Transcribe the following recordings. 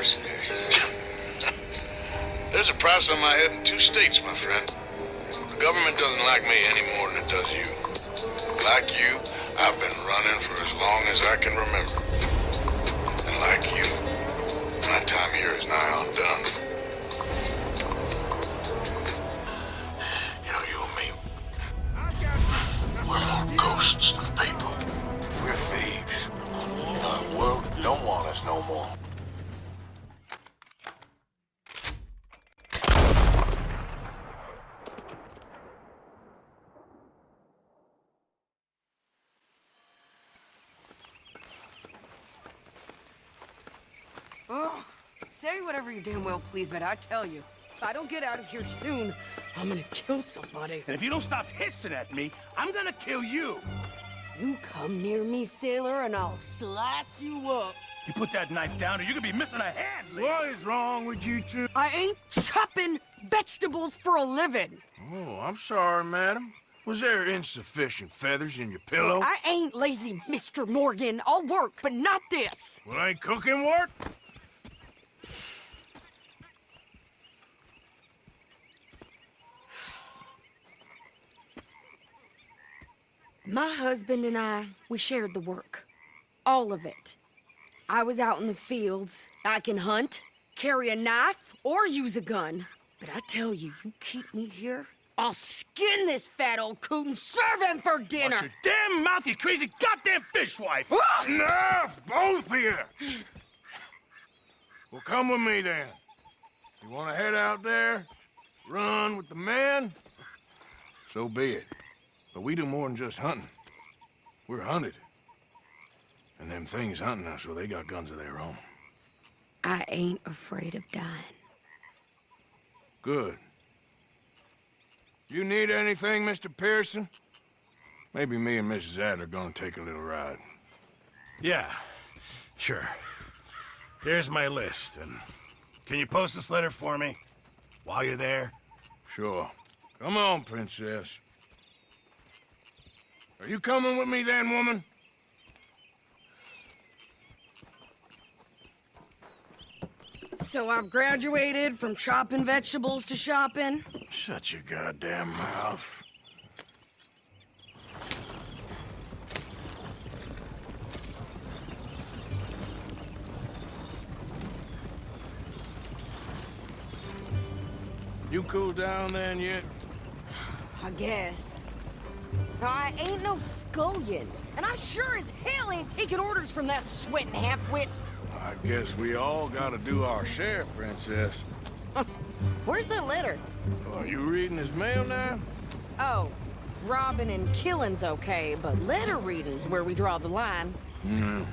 mercenaries. There's a price on my head in 2 states, my friend. The government doesn't like me any more than it does you. Like you, I've been running for as long as I can remember. And like you, my time here is nigh on done. You know, you and me, we're more ghosts than people. We're thieves. The world don't want us no more. Oh, say whatever you damn well please, but I tell you, if I don't get out of here soon, I'm gonna kill somebody. And if you don't stop hissing at me, I'm gonna kill you. You come near me, sailor, and I'll slice you up. You put that knife down or you could be missing a hand, lady. What is wrong with you two? I ain't chopping vegetables for a living. Oh, I'm sorry, madam. Was there insufficient feathers in your pillow? I ain't lazy, Mr. Morgan. I'll work, but not this. Well, ain't cooking work? My husband and I, we shared the work. All of it. I was out in the fields. I can hunt, carry a knife, or use a gun. But I tell you, you keep me here, I'll skin this fat old coot and serve him for dinner. Watch your damn mouth, you crazy goddamn fishwife! Enough, both of you! Well, come with me then. You want to head out there, run with the men? So be it. But we do more than just hunting. We're hunted. And them things hunting us, well, they got guns of their own. I ain't afraid of dying. Good. You need anything, Mr. Pearson? Maybe me and Mrs. Adler gonna take a little ride. Yeah, sure. Here's my list, and can you post this letter for me while you're there? Sure. Come on, Princess. Are you coming with me then, woman? So I've graduated from chopping vegetables to shopping. Shut your goddamn mouth. You cool down then yet? I guess. I ain't no scullion, and I sure as hell ain't taking orders from that sweating half-wit. I guess we all gotta do our share, Princess. Where's that letter? Are you reading his mail now? Oh, robbing and killing's okay, but letter reading's where we draw the line. No.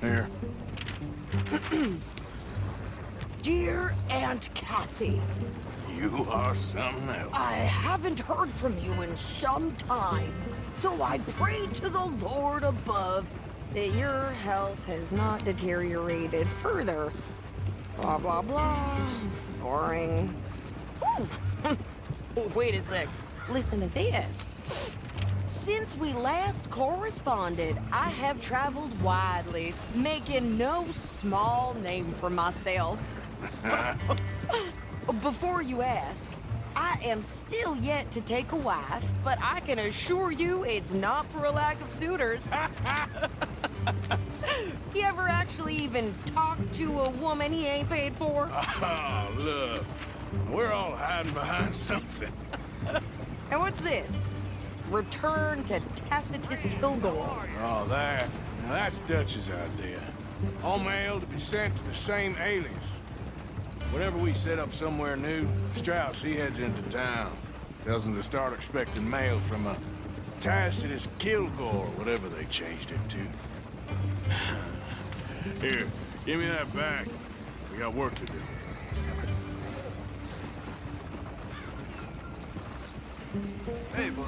Here. Dear Aunt Kathy, You are something else. I haven't heard from you in some time, so I pray to the Lord above that your health has not deteriorated further. Blah, blah, blah. It's boring. Ooh. Wait a sec. Listen to this. Since we last corresponded, I have traveled widely, making no small name for myself. Before you ask, I am still yet to take a wife, but I can assure you it's not for a lack of suitors. You ever actually even talk to a woman he ain't paid for? Oh, look. We're all hiding behind something. And what's this? Return to Tacitus Kilgore. Oh, that. Now, that's Dutch's idea. All mail to be sent to the same alias. Whenever we set up somewhere new, Strauss, he heads into town. Tells them to start expecting mail from a Tacitus Kilgore, whatever they changed it to. Here, give me that back. We got work to do. Hey, boy.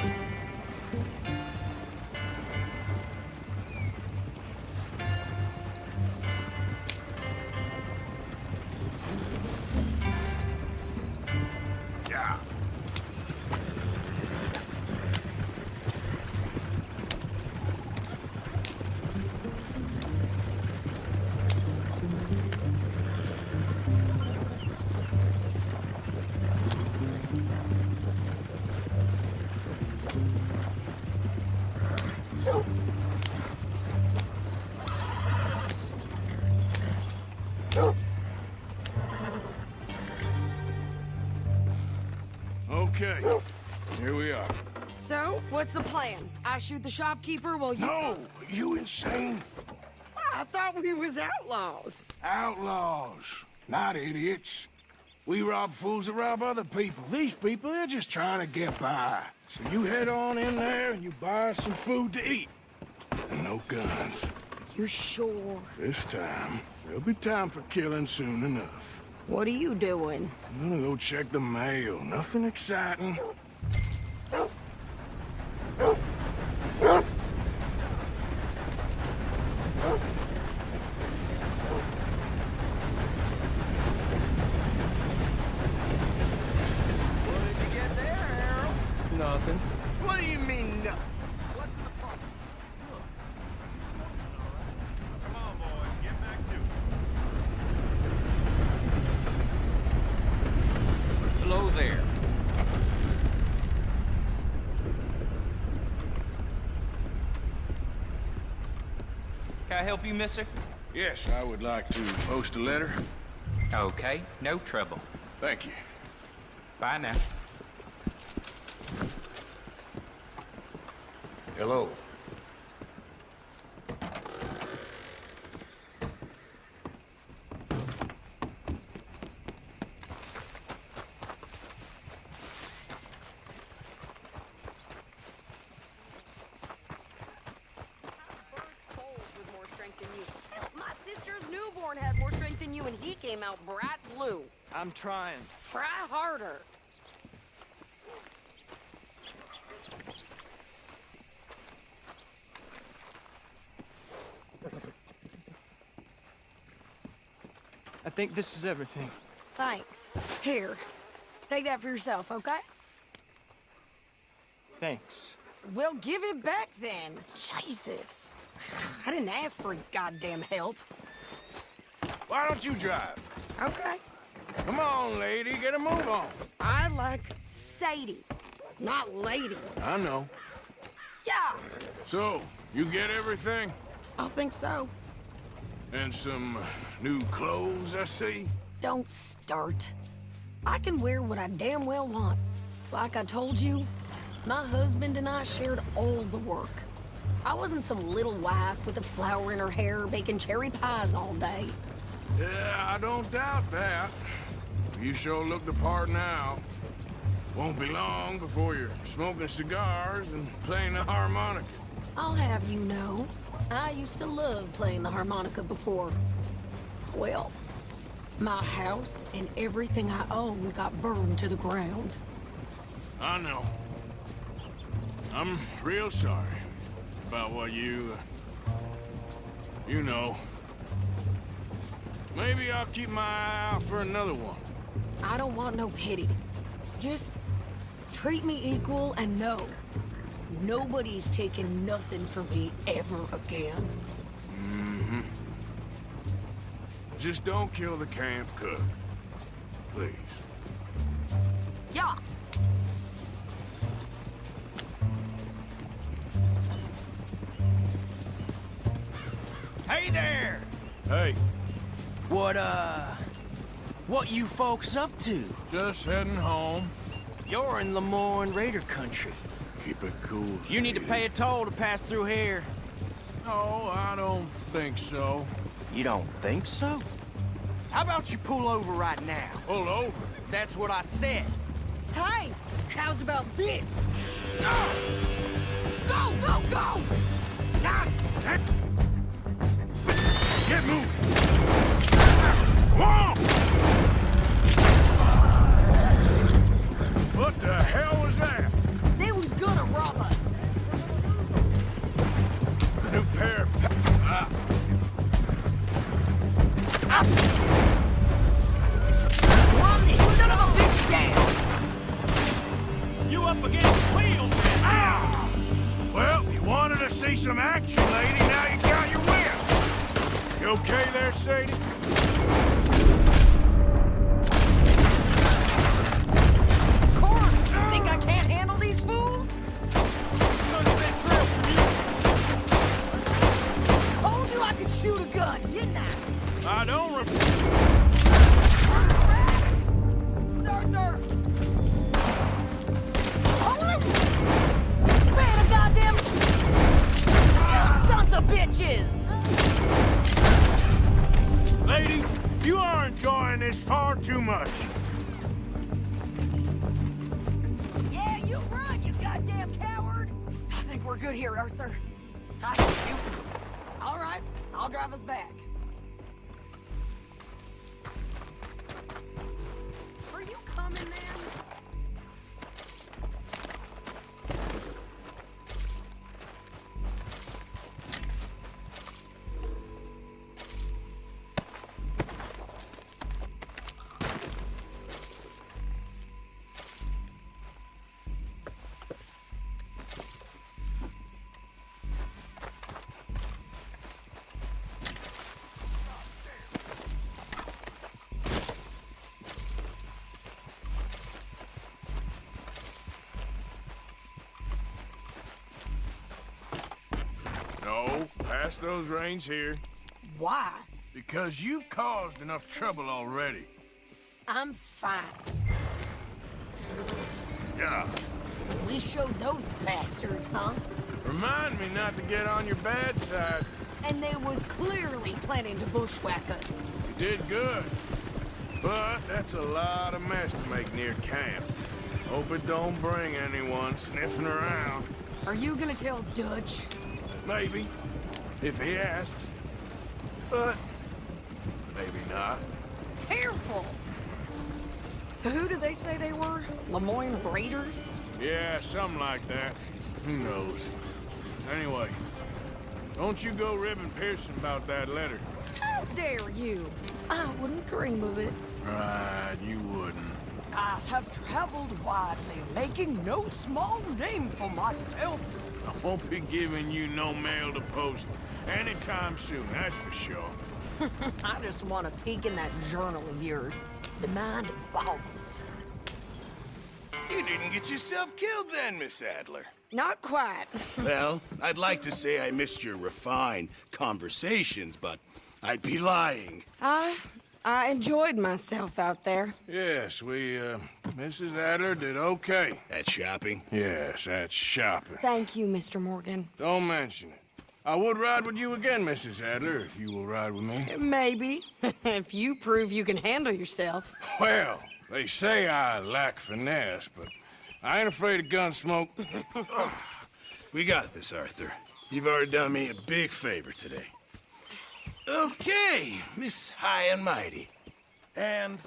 Yeah. Okay, here we are. So, what's the plan? I shoot the shopkeeper while you... No, you insane? I thought we was outlaws. Outlaws, not idiots. We rob fools that rob other people. These people, they're just trying to get by. So you head on in there and you buy us some food to eat. And no guns. You're sure? This time, there'll be time for killing soon enough. What are you doing? I'm gonna go check the mail. Nothing exciting. Nothing. What do you mean, no? Come on, boys, get back to it. Hello there. Can I help you, mister? Yes, I would like to post a letter. Okay, no trouble. Thank you. Bye now. Hello. My sister's newborn had more strength than you, and he came out bright blue. I'm trying. Try harder. I think this is everything. Thanks. Here, take that for yourself, okay? Thanks. Well, give it back then. Jesus. I didn't ask for his goddamn help. Why don't you drive? Okay. Come on, lady, get a move on. I like Sadie, not lady. I know. Yeah, So, you get everything? I think so. And some new clothes, I see? Don't start. I can wear what I damn well want. Like I told you, my husband and I shared all the work. I wasn't some little wife with a flower in her hair baking cherry pies all day. Yeah, I don't doubt that. You sure look the part now. Won't be long before you're smoking cigars and playing the harmonica. I'll have you know, I used to love playing the harmonica before. Well, my house and everything I owned got burned to the ground. I know. I'm real sorry about what you know. Maybe I'll keep my eye out for another one. I don't want no pity. Just treat me equal and know nobody's taking nothing from me ever again. Mm-hmm. Just don't kill the camp cook. Please. Yeah. Hey there! Hey, What you folks up to? just heading home. You're in Lemoyne Raider country. Keep it cool. You need to sweetie. pay a toll to pass through here. No, I don't think so. You don't think so? How about you pull over right now? Pull over. That's what I said. Hey, how's about this? Go, go, go! God damn! Get moving! Come on! What the hell was that? They was gonna rob us. New pair of Run this son of a bitch down! You up against the wheel, man! Ah! Well, you wanted to see some action, lady. Now you got your wish. You okay there, Sadie? Court, think I can't handle these fools? Told you I could shoot a gun, didn't I? I don't Arthur! ditches! Lady, you are enjoying this far too much. Yeah, you run, you goddamn coward! I think we're good here, Arthur. I got you. All right, I'll drive us back. Are you coming, man? No, pass those reins here. Why? Because you've caused enough trouble already. I'm fine. Yeah. We showed those bastards, huh? Remind me not to get on your bad side. And they was clearly planning to bushwhack us. You did good. But that's a lot of mess to make near camp. Hope it don't bring anyone sniffing around. Are you gonna tell Dutch? Maybe, if he asks. But maybe not. Careful! So who did they say they were? Lemoyne Raiders? Yeah, something like that. Who knows? Anyway, don't you go ribbing Pearson about that letter. How dare you? I wouldn't dream of it. Right, you wouldn't. I have traveled widely, making no small name for myself. I won't be giving you no mail to post anytime soon, that's for sure. I just want to peek in that journal of yours. The mind boggles. You didn't get yourself killed then, Miss Adler. Not quite. Well, I'd like to say I missed your refined conversations, but I'd be lying. I enjoyed myself out there. Yes, Mrs. Adler did okay. At shopping? Yes, that's shopping. Thank you, Mr. Morgan. Don't mention it. I would ride with you again, Mrs. Adler, if you will ride with me. Maybe, if you prove you can handle yourself. Well, they say I lack finesse, but I ain't afraid of gun smoke. We got this, Arthur. You've already done me a big favor today. Okay, Miss High and Mighty. And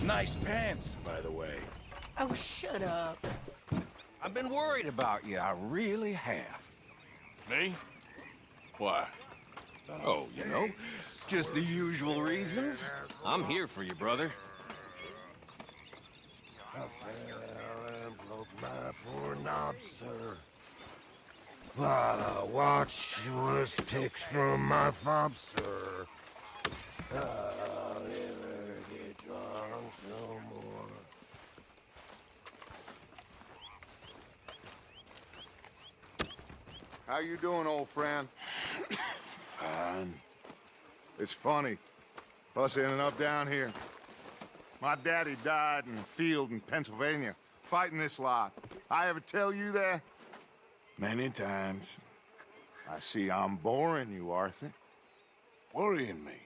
nice pants, by the way. Oh, shut up. I've been worried about you, I really have. Me? Why? Oh, you know, just the usual reasons. I'm here for you, brother. I fell and broke my poor knob, sir. Watch was picked from my fob, sir. I'll never get drunk no more. How you doing, old friend? Fine. It's funny, us ending up down here. My daddy died in a field in Pennsylvania, fighting this lot. I ever tell you that? Many times. I see I'm boring you, Arthur. Worrying me.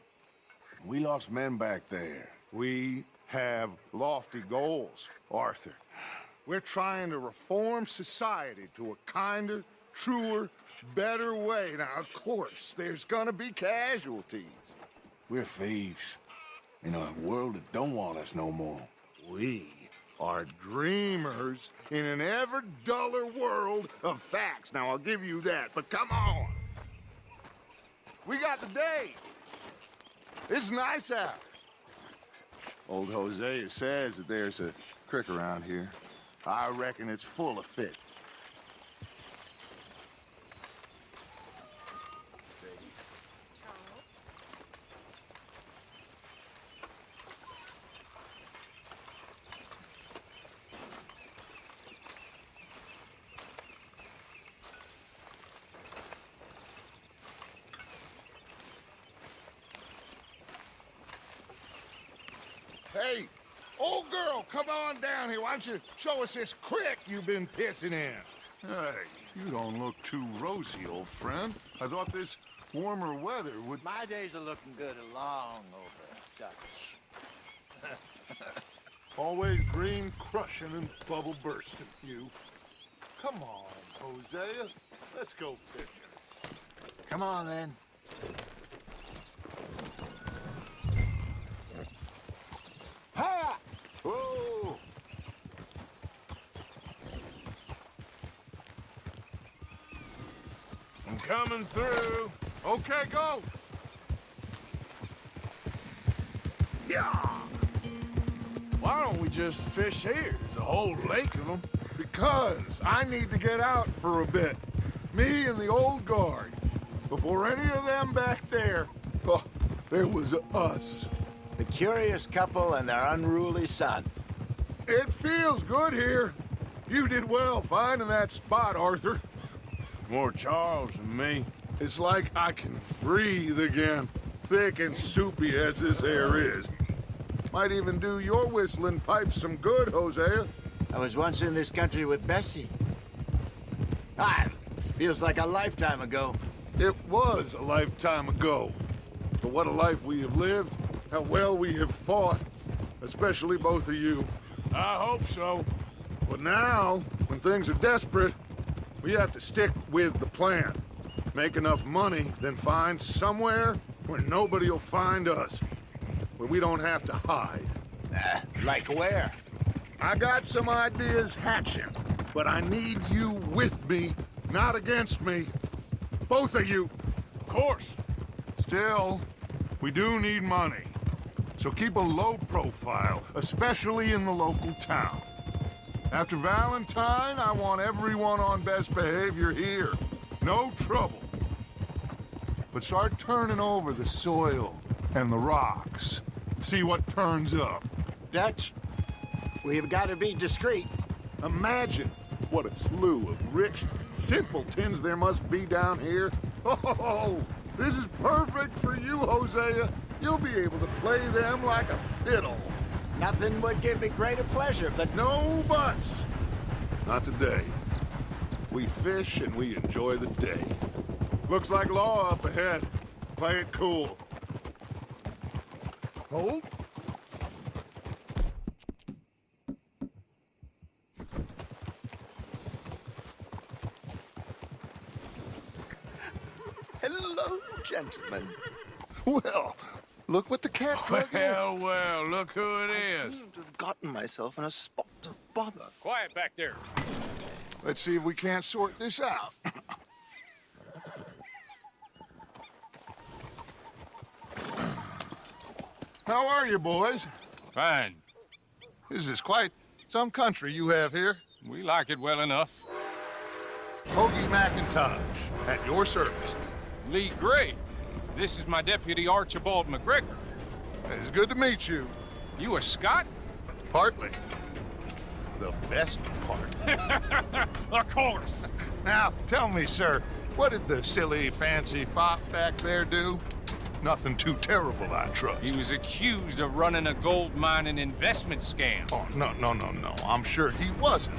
We lost men back there. We have lofty goals, Arthur. We're trying to reform society to a kinder, truer, better way. Now, of course, there's gonna be casualties. We're thieves. In a world that don't want us no more. We are dreamers in an ever duller world of facts. Now, I'll give you that, but come on. We got the day. It's nice out. Old Hosea says that there's a creek around here. I reckon it's full of fish. Hey, old girl, come on down here. Why don't you show us this creek you've been pissing in? Hey, you don't look too rosy, old friend. I thought this Warmer weather would... My days are looking good along over, Dutch. Always dream crushing and bubble bursting, you. Come on, Hosea. Let's go fishing. Come on, then. Ha! Oh! I'm coming through. Okay, go! Why don't we just fish here? There's a whole lake of them. Because I need to get out for a bit. Me and the old guard. Before any of them back there, oh, there was us. The curious couple and their unruly son. It feels good here. You did well finding that spot, Arthur. More Charles than me. It's like I can breathe again, thick and soupy as this air is. Might even do your whistling pipes some good, Hosea. I was once in this country with Bessie. Feels like a lifetime ago. It was a lifetime ago. But what a life we have lived, how well we have fought, especially both of you. I hope so. But now, when things are desperate, we have to stick with the plan. Make enough money, then find somewhere where nobody will find us. Where we don't have to hide. Like where? I got some ideas hatching, but I need you with me, not against me. Both of you. Of course. Still, we do need money. So keep a low profile, especially in the local town. After Valentine, I want everyone on best behavior here. No trouble. But start turning over the soil and the rocks. See what turns up. Dutch, we've got to be discreet. Imagine what a slew of rich simpletons there must be down here. Oh, this is perfect for you, Hosea. You'll be able to play them like a fiddle. Nothing would give me greater pleasure, but No buts. Not today. We fish and we enjoy the day. Looks like law up ahead. Play it cool. Hold. Hello, gentlemen. Well, look what the cat drug in. Well, look who it is. seem to have gotten myself in a spot of bother. Quiet back there. Let's see if we can't sort this out. How are you, boys? Fine. This is quite some country you have here. We like it well enough. Hoagie McIntosh, at your service. Lee Gray. This is my deputy Archibald McGregor. It's good to meet you. You a Scot? Partly. The best part. Of course. Now, tell me, sir, what did the silly, fancy fop back there do? Nothing too terrible, I trust. He was accused of running a gold mining investment scam. Oh, no. I'm sure he wasn't.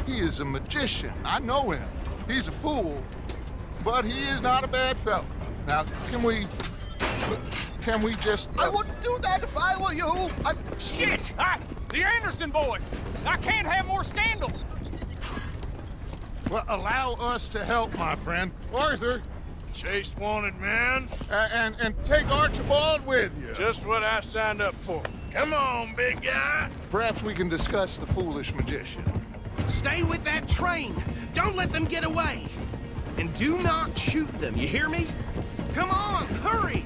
He is a magician. I know him. He's a fool, but he is not a bad fellow. Now, can we just... I wouldn't do that if I were you. Shit! The Anderson boys! I can't have more scandal! Well, allow us to help, my friend. Arthur, Chase wanted man. and take Archibald with you. Just what I signed up for. Come on, big guy. Perhaps we can discuss the foolish magician. Stay with that train. Don't let them get away. And do not shoot them, you hear me? Come on, hurry!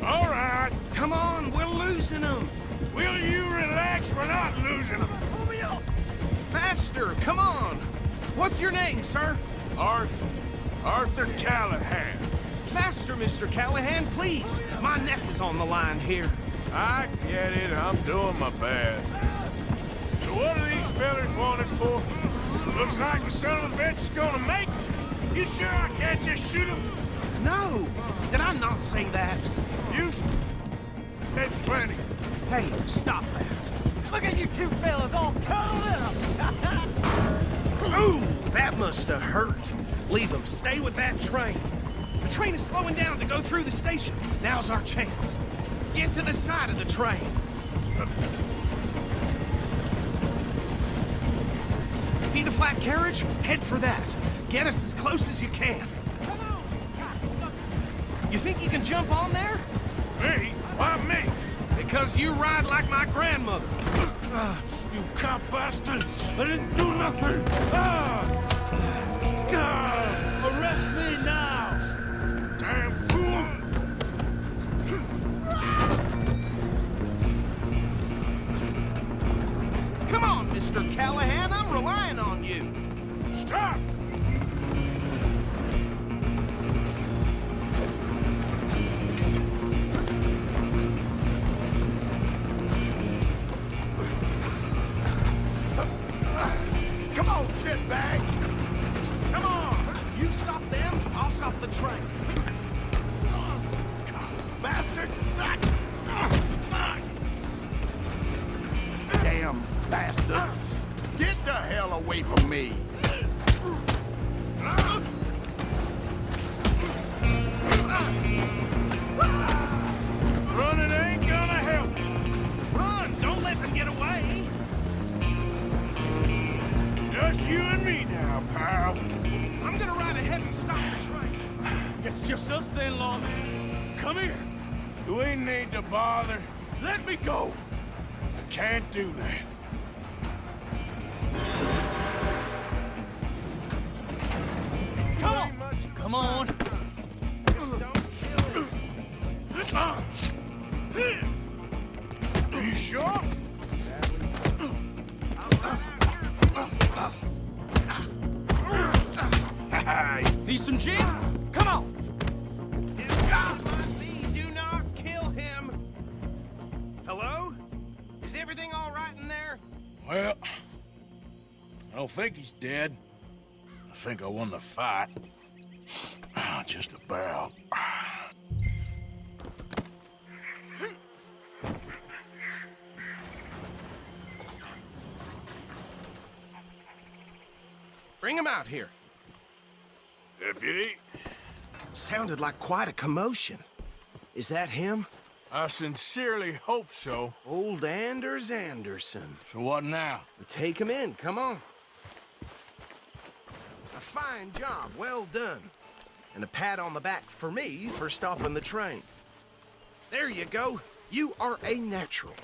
All right. Come on, we're losing them. Will you relax? We're not losing them. Faster, come on. What's your name, sir? Arthur Callahan. Faster, Mr. Callahan, please. My neck is on the line here. I get it. I'm doing my best. So what are these fellas wanted for? Looks like the son of a bitch is gonna make it. You sure I can't just shoot him? No, did I not say that? You said plenty. Hey, stop that. Look at you two fellas all cuddled up. Ooh, that must have hurt. Leave them. Stay with that train. The train is slowing down to go through the station. Now's our chance. Get to the side of the train. See the flat carriage? Head for that. Get us as close as you can. You think you can jump on there? Me? Why me? Because you ride like my grandmother. You cop bastard! I didn't do nothing! Arrest me now! Damn fool! Come on, Mr. Callahan, I'm relying on you. Stop! Come on, shitbag! Come on! You stop them, I'll stop the train. Bastard! Damn bastard! Get the hell away from me! Running ain't gonna help! Run! Don't let them get away! Just you and me now, pal. I'm gonna ride ahead and stop the train. It's just us then, lawman. Come here. You ain't need to bother. Let me go. I can't do that. Come on. Come on. Are you sure? Need some gin? Come on! Do not kill him! Hello? Is everything all right in there? Well, I don't think he's dead. I think I won the fight. Just about. Bring him out here. Deputy, Sounded like quite a commotion. Is that him? I sincerely hope so. Old Anders Anderson. So what now? Take him in, come on. A fine job, well done. And a pat on the back for me for stopping the train. There you go. You are a natural.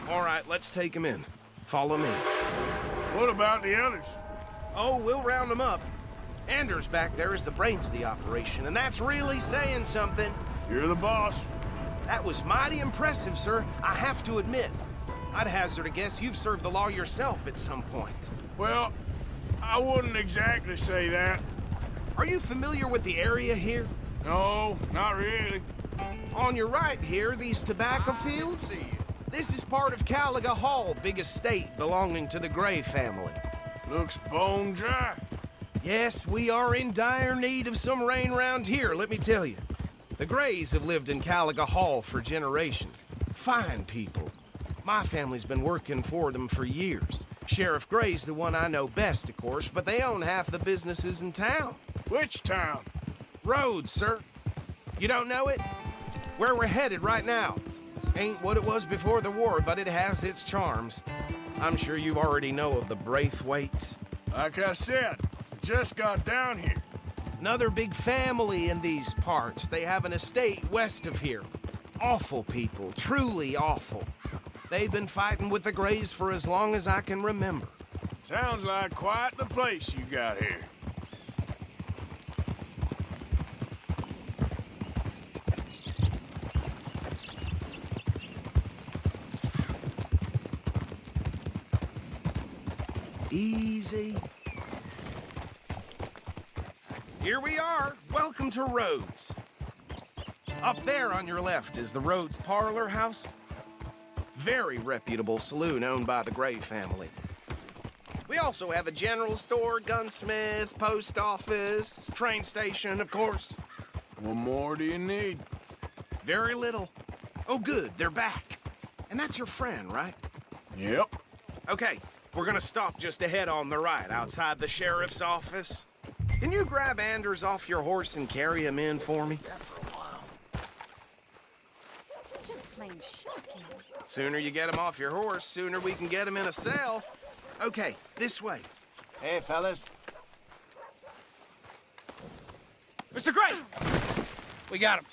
All right, let's take him in. Follow me. What about the others? Oh, we'll round them up. Anders back there is the brains of the operation, and that's really saying something. You're the boss. That was mighty impressive, sir. I have to admit. I'd hazard a guess you've served the law yourself at some point. Well, I wouldn't exactly say that. Are you familiar with the area here? No, not really. On your right here, these tobacco fields? This is part of Caliga Hall, big estate belonging to the Gray family. Looks bone dry. Yes, we are in dire need of some rain round here, let me tell you. The Grays have lived in Caliga Hall for generations. Fine people. My family's been working for them for years. Sheriff Gray's the one I know best, of course, but they own half the businesses in town. Which town? Rhodes, sir. You don't know it? Where we're headed right now. Ain't what it was before the war, but it has its charms. I'm sure you already know of the Braithwaites. Like I said, just got down here. Another big family in these parts. They have an estate west of here. Awful people, truly awful. They've been fighting with the Grays for as long as I can remember. Sounds like quite the place you got here. Easy. Here we are. Welcome to Rhodes. Up there on your left is the Rhodes Parlor House. Very reputable saloon owned by the Gray family. We also have a general store, gunsmith, post office, train station, of course. What more do you need? Very little. Oh, good, they're back. And that's your friend, right? Yep. Okay, We're gonna stop just ahead on the right, outside the sheriff's office. Can you grab Anders off your horse and carry him in for me? Just plain shocking. Sooner you get him off your horse, sooner we can get him in a cell. Okay, this way. Hey, fellas. Mr. Gray! We got him.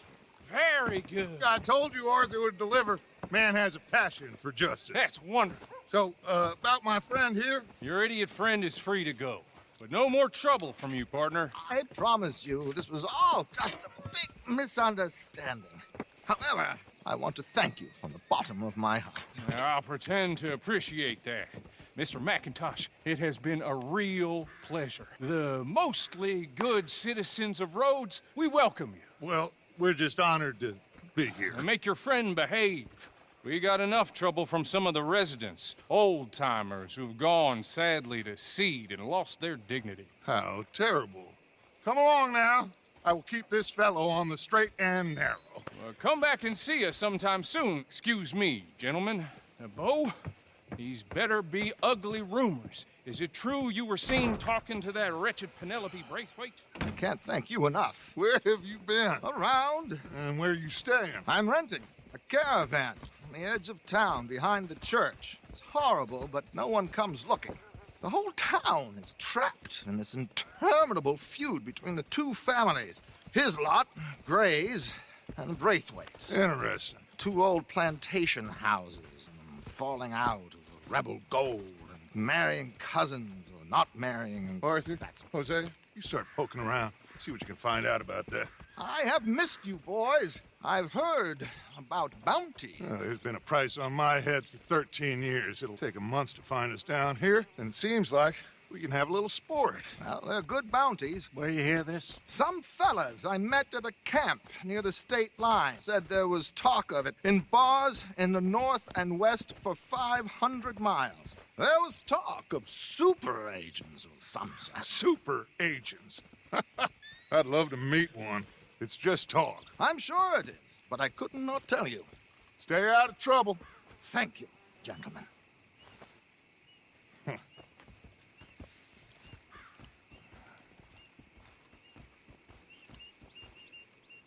Very good. I told you Arthur would deliver. Man has a passion for justice. That's wonderful. So, about my friend here? Your idiot friend is free to go. But no more trouble from you, partner. I promise you, this was all just a big misunderstanding. However, I want to thank you from the bottom of my heart. I'll pretend to appreciate that. Mr. McIntosh, it has been a real pleasure. The mostly good citizens of Rhodes, we welcome you. Well, we're just honored to be here. And make your friend behave. We got enough trouble from some of the residents, old-timers who've gone, sadly, to seed and lost their dignity. How terrible. Come along now. I will keep this fellow on the straight and narrow. Well, come back and see us sometime soon. Excuse me, gentlemen. Bo, these better be ugly rumors. Is it true you were seen talking to that wretched Penelope Braithwaite? I can't thank you enough. Where have you been? Around. And where are you staying? I'm renting a caravan on the edge of town behind the church. It's horrible, but no one comes looking. The whole town is trapped in this interminable feud between the two families. His lot, Gray's, and the Braithwaites. Interesting. Two old plantation houses, and falling out over rebel gold, and marrying cousins or not marrying. And Arthur, that's Jose, you start poking around. See what you can find out about that. I have missed you, boys. I've heard about bounty. There's been a price on my head for 13 years. It'll take 'em months to find us down here, and it seems like we can have a little sport. Well, they're good bounties. Where you hear this? Some fellas I met at a camp near the state line said there was talk of it in bars in the north and west for 500 miles. There was talk of super agents of some sort. Super agents. I'd love to meet one. It's just talk. I'm sure it is, but I couldn't not tell you. Stay out of trouble. Thank you, gentlemen.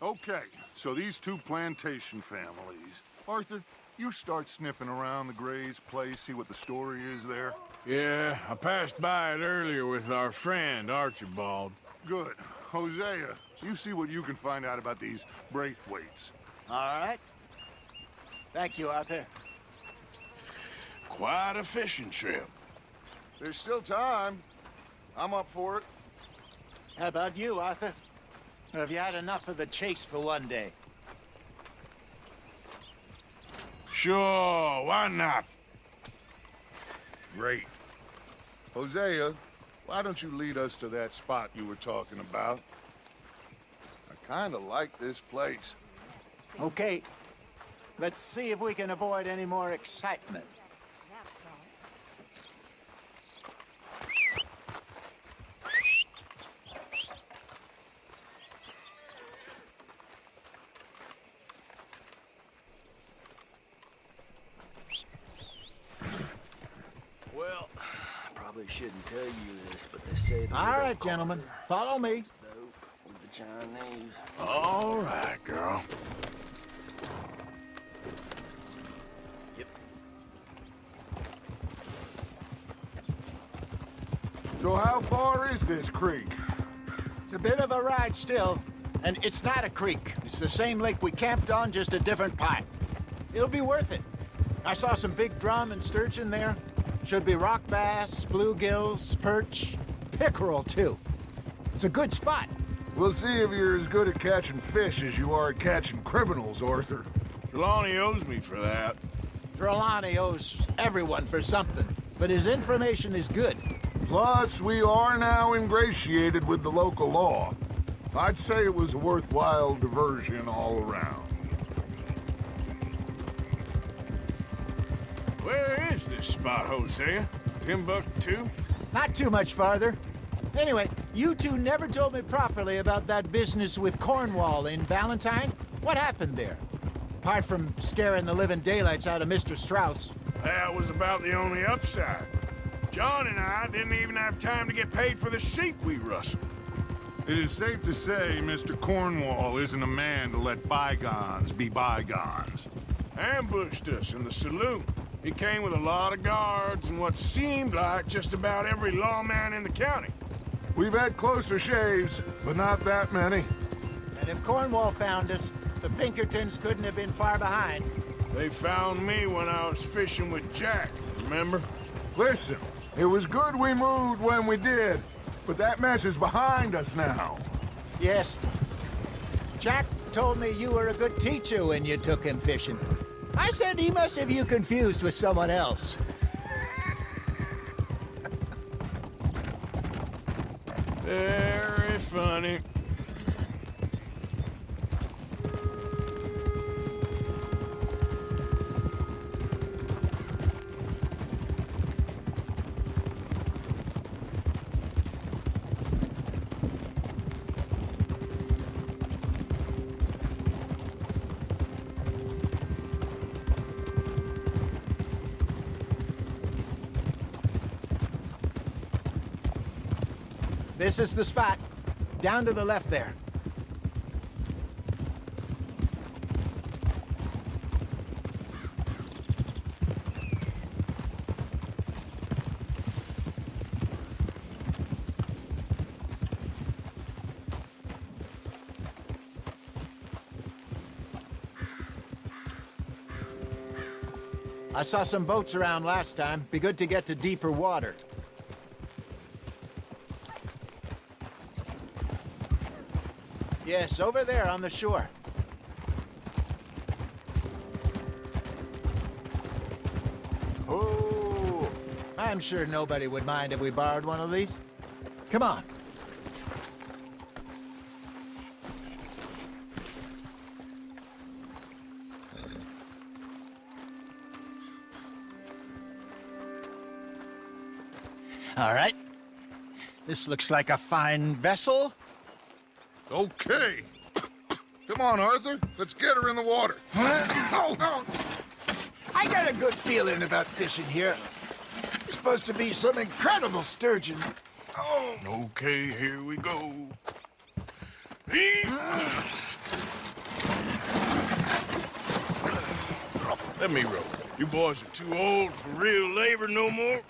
Okay, so these two plantation families. Arthur, you start sniffing around the Gray's place, see what the story is there. Yeah, I passed by it earlier with our friend, Archibald. Good. Hosea, you see what you can find out about these Braithwaites. All right. Thank you, Arthur. Quite a fishing trip. There's still time. I'm up for it. How about you, Arthur? Or have you had enough of the chase for one day? Sure, why not? Great. Hosea, why don't you lead us to that spot you were talking about? I kind of like this place. Okay. Let's see if we can avoid any more excitement. Well, I probably shouldn't tell you this, but they say the All right, gentlemen. Follow me. dope with the Chinese. All right, girl. Yep. So how far is this creek? It's a bit of a ride still, and it's not a creek. It's the same lake we camped on, just a different part. It'll be worth it. I saw some big drum and sturgeon there. Should be rock bass, bluegills, perch, pickerel, too. It's a good spot. We'll see if you're as good at catching fish as you are at catching criminals, Arthur. Trelawney owes me for that. Trelawney owes everyone for something, but his information is good. Plus, we are now ingratiated with the local law. I'd say it was a worthwhile diversion all around. Where is this spot, Hosea? Timbuktu? Not too much farther. Anyway, you two never told me properly about that business with Cornwall in Valentine. What happened there? Apart from scaring the living daylights out of Mr. Strauss. That was about the only upside. John and I didn't even have time to get paid for the sheep we rustled. It is safe to say Mr. Cornwall isn't a man to let bygones be bygones. Ambushed us in the saloon. He came with a lot of guards and what seemed like just about every lawman in the county. We've had closer shaves, but not that many. And if Cornwall found us, the Pinkertons couldn't have been far behind. They found me when I was fishing with Jack, remember? Listen, it was good we moved when we did, but that mess is behind us now. Yes. Jack told me you were a good teacher when you took him fishing. I said he must have you confused with someone else. Very funny. This is the spot. Down to the left there. I saw some boats around last time. Be good to get to deeper water. Yes, over there on the shore. Oh, I'm sure nobody would mind if we borrowed one of these. Come on. All right. This looks like a fine vessel. Okay. Come on, Arthur. Let's get her in the water. I got a good feeling about fishing here. It's supposed to be some incredible sturgeon. Oh. Okay, here we go. Let me row. You boys are too old for real labor no more.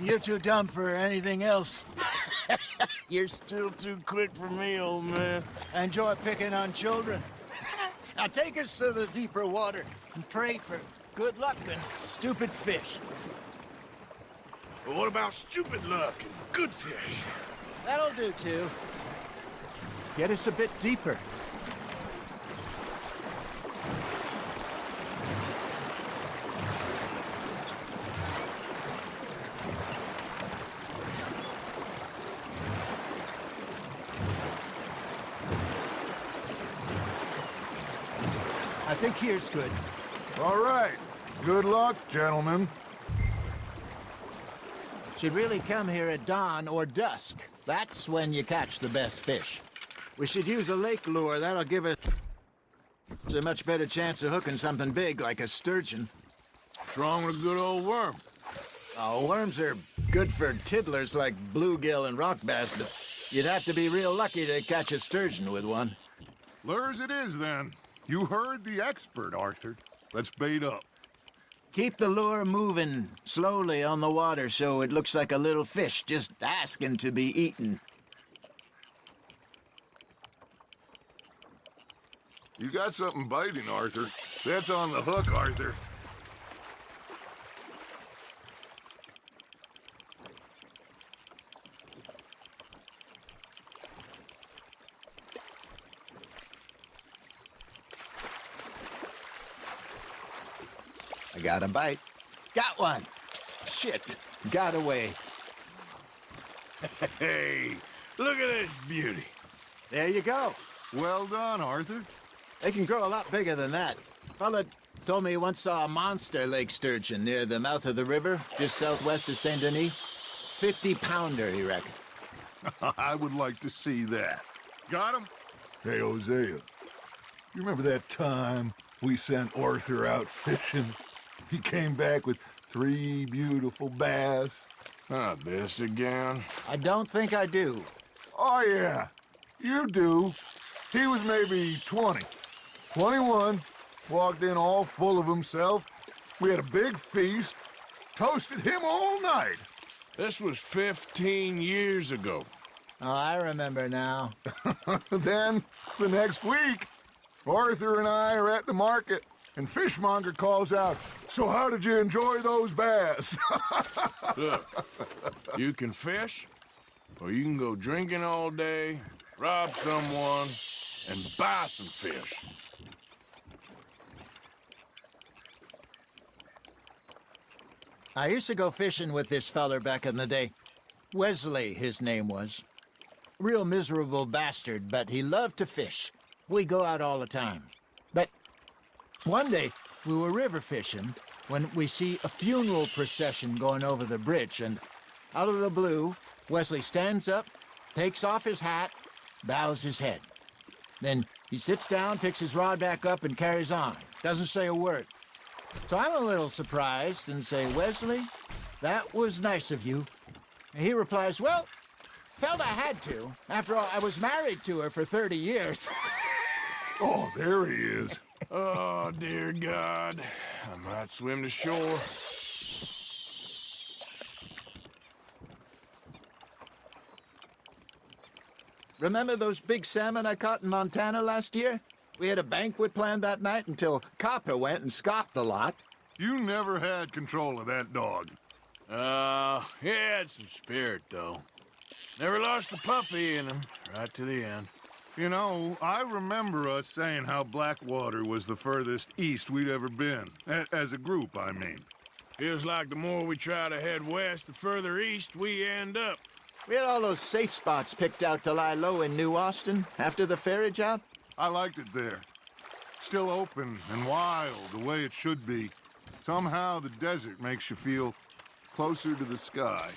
You're too dumb for anything else. You're still too quick for me, old man. I enjoy picking on children. Now take us to the deeper water and pray for good luck and stupid fish. But what about stupid luck and good fish? That'll do, too. Get us a bit deeper. I think here's good. All right. Good luck, gentlemen. Should really come here at dawn or dusk. That's when you catch the best fish. We should use a lake lure. That'll give us a much better chance of hooking something big like a sturgeon. What's wrong with a good old worm? Oh, worms are good for tiddlers like bluegill and rock bass, but you'd have to be real lucky to catch a sturgeon with one. Lures it is, then. You heard the expert, Arthur. Let's bait up. Keep the lure moving slowly on the water so it looks like a little fish just asking to be eaten. You got something biting, Arthur. That's on the hook, Arthur. I got a bite. Got one. Shit. Got away. Hey, look at this beauty. There you go. Well done, Arthur. They can grow a lot bigger than that. Fella told me he once saw a monster lake sturgeon near the mouth of the river, just southwest of Saint Denis. 50-pounder, he reckoned. I would like to see that. Got him? Hey, Hosea. You remember that time we sent Arthur out fishing? He came back with 3 beautiful bass. Not this again. I don't think I do. Oh, yeah. You do. He was maybe 20. 21. Walked in all full of himself. We had a big feast. Toasted him all night. This was 15 years ago. Oh, I remember now. Then, the next week, Arthur and I are at the market, and Fishmonger calls out, "So how did you enjoy those bass?" Look, you can fish, or you can go drinking all day, rob someone, and buy some fish. I used to go fishing with this feller back in the day. Wesley, his name was. Real miserable bastard, but he loved to fish. We'd go out all the time. But one day, we were river fishing when we see a funeral procession going over the bridge, and out of the blue, Wesley stands up, takes off his hat, bows his head. Then he sits down, picks his rod back up, and carries on. Doesn't say a word. So I'm a little surprised and say, "Wesley, that was nice of you." And he replies, "Well, felt I had to. After all, I was married to her for 30 years. Oh, there he is. Oh, dear God. I might swim to shore. Remember those big salmon I caught in Montana last year? We had a banquet planned that night until Copper went and scoffed a lot. You never had control of that dog. He had some spirit, though. Never lost the puppy in him, right to the end. You know, I remember us saying how Blackwater was the furthest east we'd ever been. As a group, I mean. Feels like the more we try to head west, the further east we end up. We had all those safe spots picked out to lie low in New Austin after the ferry job. I liked it there. Still open and wild, the way it should be. Somehow the desert makes you feel closer to the sky.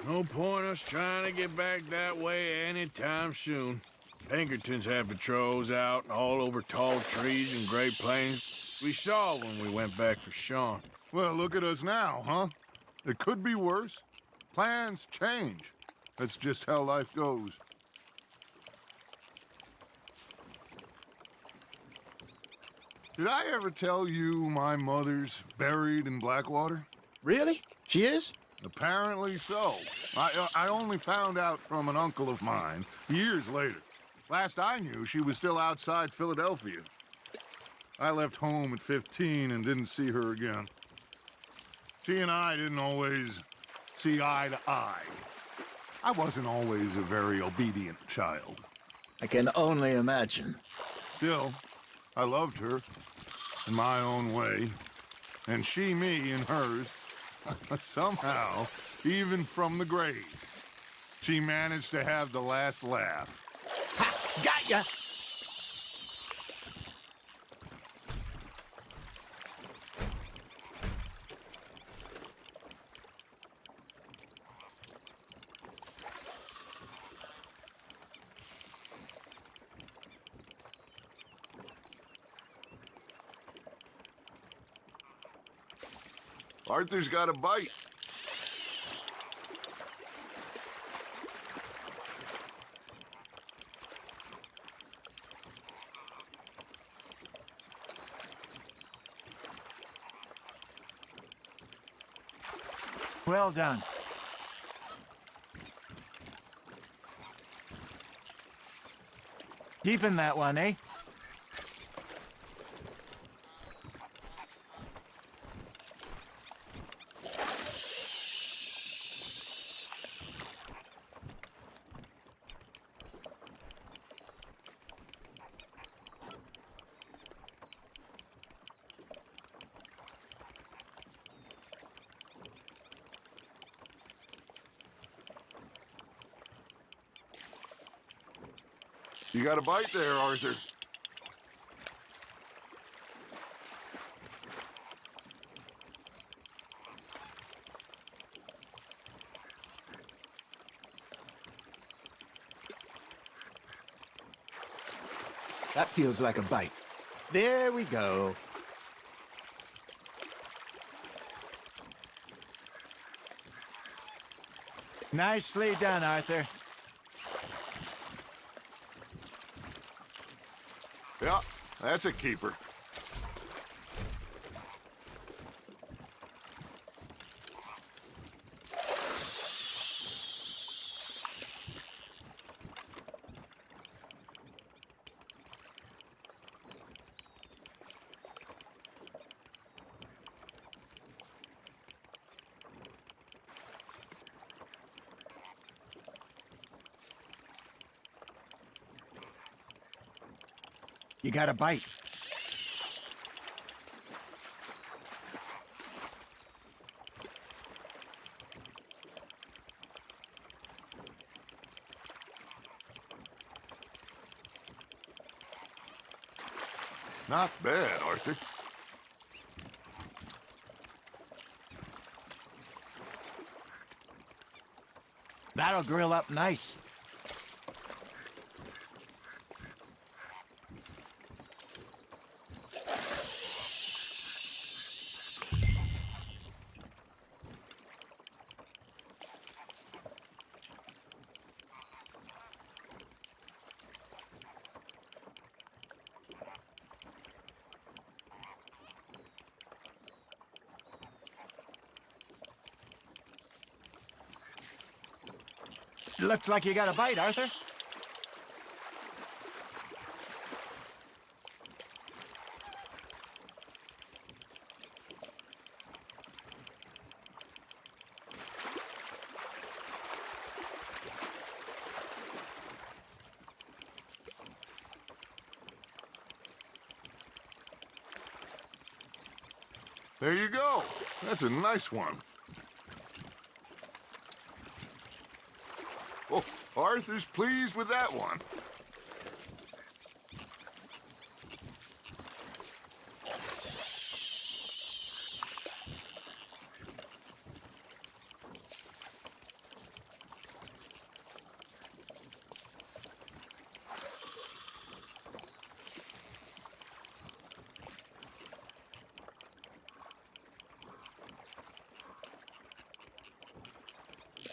No point us trying to get back that way anytime soon. Pinkertons had patrols out all over tall trees and Great Plains. We saw when we went back for Sean. Well, look at us now, huh? It could be worse. Plans change. That's just how life goes. Did I ever tell you my mother's buried in Blackwater? Really? She is? Apparently so. I only found out from an uncle of mine years later. Last I knew, she was still outside Philadelphia. I left home at 15 and didn't see her again. She and I didn't always see eye to eye. I wasn't always a very obedient child. I can only imagine. Still, I loved her in my own way, and she me in hers. Somehow, even from the grave, she managed to have the last laugh. Ha! Got ya! Arthur's got a bite. Well done. Keeping that one, eh? You got a bite there, Arthur. That feels like a bite. There we go. Nicely done, Arthur. Yeah, that's a keeper. You got a bite. Not bad, Arthur. That'll grill up nice. Looks like you got a bite, Arthur. There you go. That's a nice one. Oh, Arthur's pleased with that one.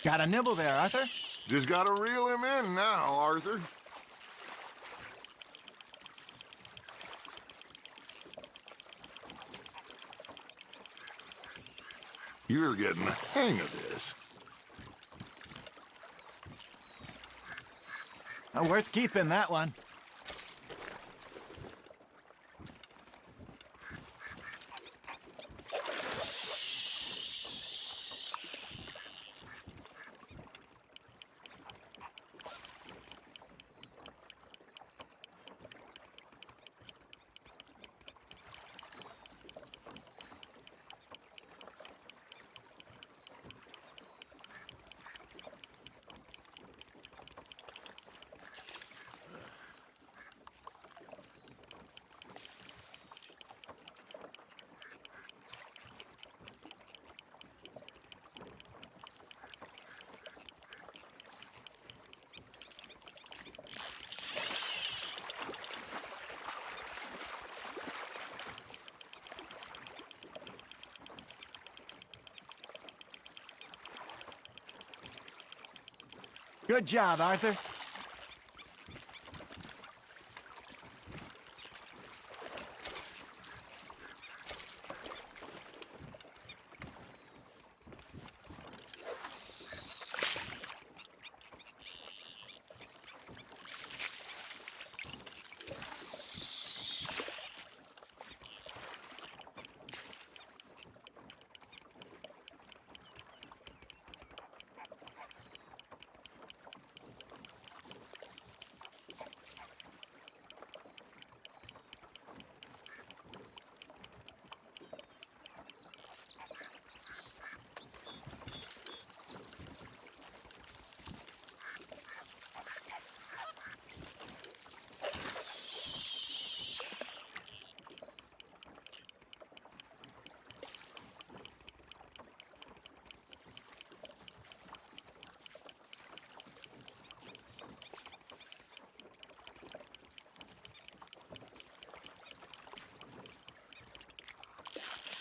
Got a nibble there, Arthur. Just gotta reel him in now, Arthur. You're getting the hang of this. Worth keeping, that one. Good job, Arthur.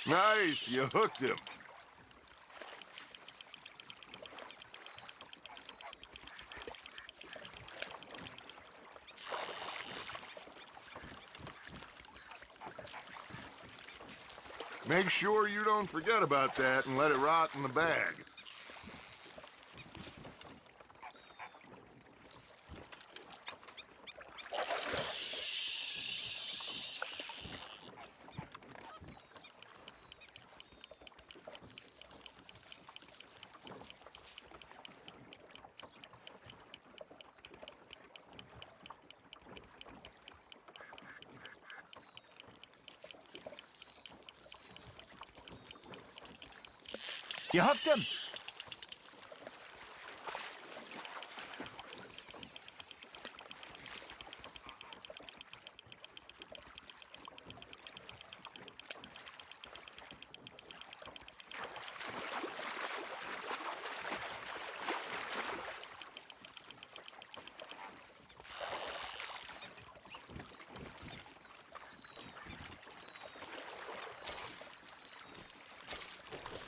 Nice, you hooked him. Make sure you don't forget about that and let it rot in the bag. You hooked him?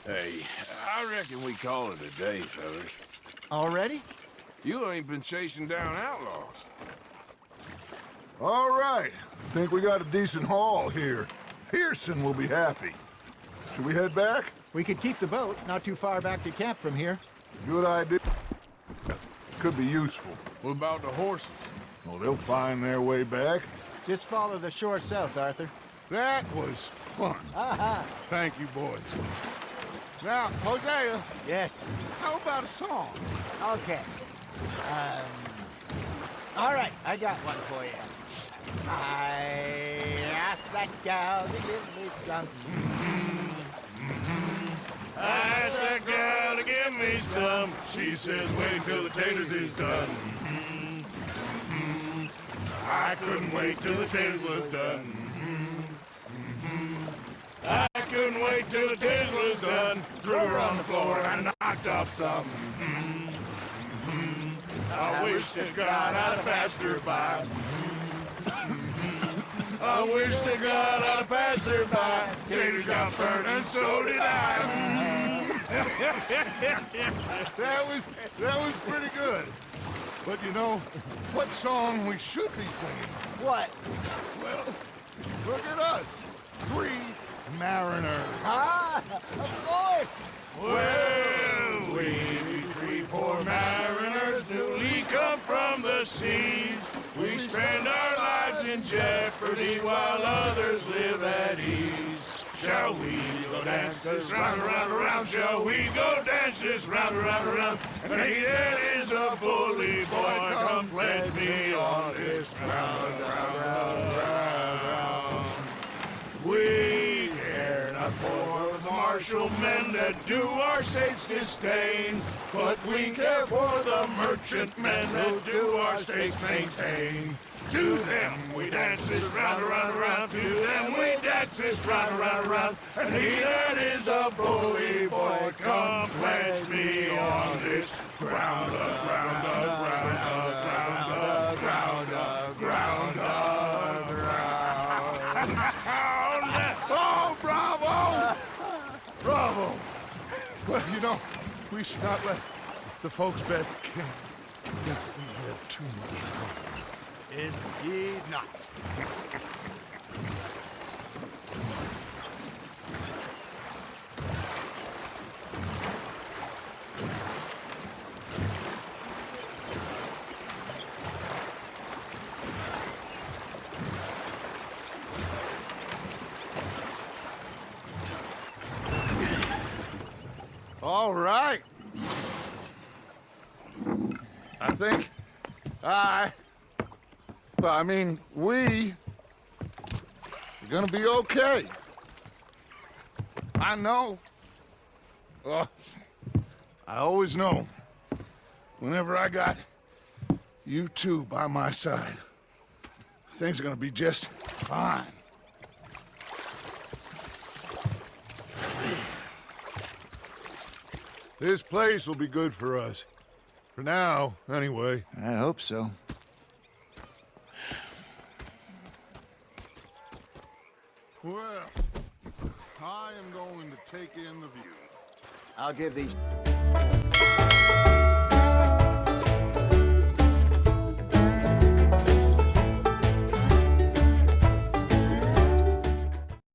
Hey, I reckon we call it a day, fellas. Already? You ain't been chasing down outlaws. All right. Think we got a decent haul here. Pearson will be happy. Should we head back? We could keep the boat not too far back to camp from here. Good idea. Could be useful. What about the horses? Well, they'll find their way back. Just follow the shore south, Arthur. That was fun. Aha! Thank you, boys. Now, Hosea, Yes. how about a song? Okay. All right, I got one for you. I asked that gal to give me some. I asked that gal to give me some. She says, wait till the taters is done. I couldn't wait till the taters was done. I couldn't wait till the taters was done. Threw her on the floor and knocked off some. I wish to God I'd have passed her by. I wish to God I'd have passed her by. Taters got burned and so did I. That was pretty good. But you know, what song we should be singing? What? Well, look at us. 3 mariners. Ah, of course. Well, we three poor mariners newly come from the seas. We spend our lives in jeopardy while others live at ease. Shall we go dance this round, around, around? Shall we go dance this round, around, around? And he that is a bully boy, come pledge me on this ground, round, round. We care not for the martial men that do our states disdain, but we care for the merchant men that do our states maintain. To them we dance this round, around, around. To them we dance this round, around, around. And he that is a bully boy, come pledge me on this ground, ground, ground, ground, ground, ground, ground. Oh, bravo! Bravo! Well, you know, we should not let the folks back think that we had too much fun. Indeed not. All right. I think we are gonna be okay. I know. I always know. Whenever I got you two by my side, things are gonna be just fine. This place will be good for us. For now, anyway. I hope so. Well, I am going to take in the view. I'll give these